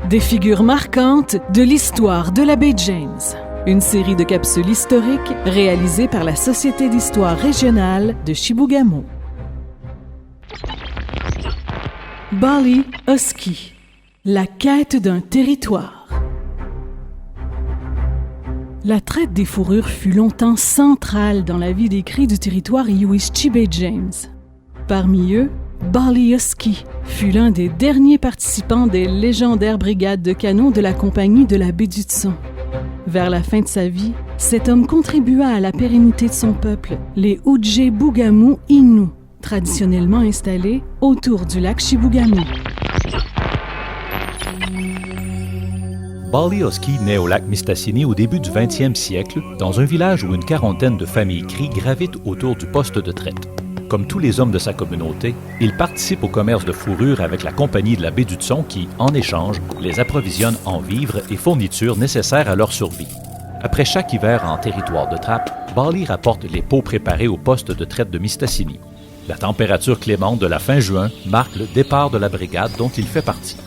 Des figures marquantes de l'histoire de la baie James. Une série de capsules historiques réalisées par la Société d'histoire régionale de Chibougamau. Bali Husky, la quête d'un territoire. La traite des fourrures fut longtemps centrale dans la vie des Cris du territoire Iwichchi Baie James. Parmi eux, Bali Husky fut l'un des derniers participants des légendaires brigades de canons de la compagnie de la baie du Tson. Vers la fin de sa vie, cet homme contribua à la pérennité de son peuple, les Ujibougamau Innu, traditionnellement installés autour du lac Chibougamau. Bali Husky naît au lac Mistassini au début du 20e siècle, dans un village où une quarantaine de familles Cris gravitent autour du poste de traite. Comme tous les hommes de sa communauté, il participe au commerce de fourrure avec la compagnie de la baie du Tson qui, en échange, les approvisionne en vivres et fournitures nécessaires à leur survie. Après chaque hiver en territoire de trappe, Bali rapporte les pots préparés au poste de traite de Mistassini. La température clémente de la fin juin marque le départ de la brigade dont il fait partie.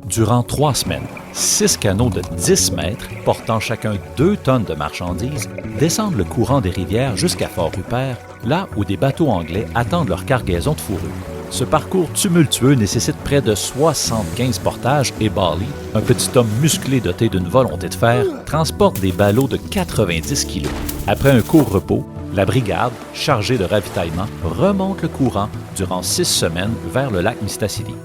Durant 3 semaines, 6 canots de 10 mètres, portant chacun 2 tonnes de marchandises, descendent le courant des rivières jusqu'à Fort-Rupert, là où des bateaux anglais attendent leur cargaison de fourrure. Ce parcours tumultueux nécessite près de 75 portages et Bali, un petit homme musclé doté d'une volonté de fer, transporte des ballots de 90 kilos. Après un court repos, la brigade, chargée de ravitaillement, remonte le courant durant 6 semaines vers le lac Mistassini.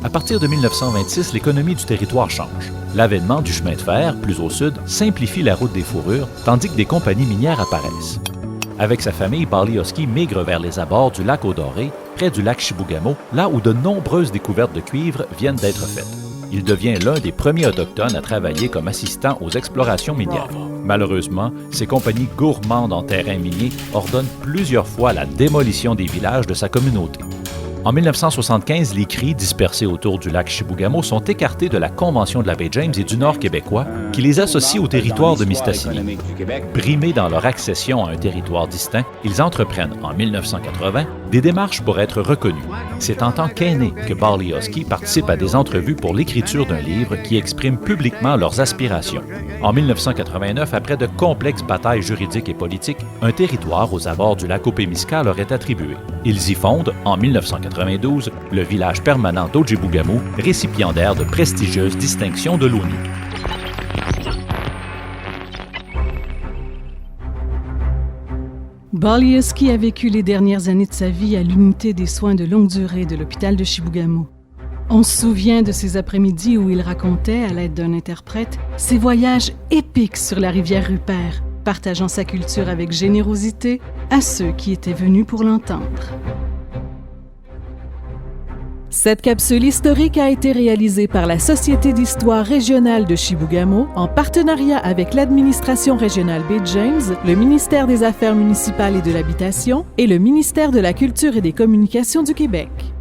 À partir de 1926, l'économie du territoire change. L'avènement du chemin de fer, plus au sud, simplifie la route des fourrures, tandis que des compagnies minières apparaissent. Avec sa famille, Bali Husky migre vers les abords du lac Eau-Dorée, près du lac Chibougamau, là où de nombreuses découvertes de cuivre viennent d'être faites. Il devient l'un des premiers autochtones à travailler comme assistant aux explorations minières. Malheureusement, ces compagnies gourmandes en terrains miniers ordonnent plusieurs fois la démolition des villages de sa communauté. En 1975, les Cris dispersés autour du lac Chibougamau sont écartés de la Convention de la baie James et du Nord québécois qui les associe au territoire de Mistassini. Brimés dans leur accession à un territoire distinct, ils entreprennent en 1980 des démarches pour être reconnus. C'est en tant qu'aînés que Bali Husky participe à des entrevues pour l'écriture d'un livre qui exprime publiquement leurs aspirations. En 1989, après de complexes batailles juridiques et politiques, un territoire aux abords du lac Opémisca leur est attribué. Ils y fondent, en 1992, le village permanent d'Ojibougamau, récipiendaire de prestigieuses distinctions de l'ONU. Bali Husky a vécu les dernières années de sa vie à l'unité des soins de longue durée de l'hôpital de Chibougamau. On se souvient de ces après-midi où il racontait, à l'aide d'un interprète, ses voyages épiques sur la rivière Rupert, partageant sa culture avec générosité à ceux qui étaient venus pour l'entendre. Cette capsule historique a été réalisée par la Société d'histoire régionale de Chibougamau en partenariat avec l'administration régionale baie James, le ministère des Affaires municipales et de l'Habitation et le ministère de la Culture et des Communications du Québec.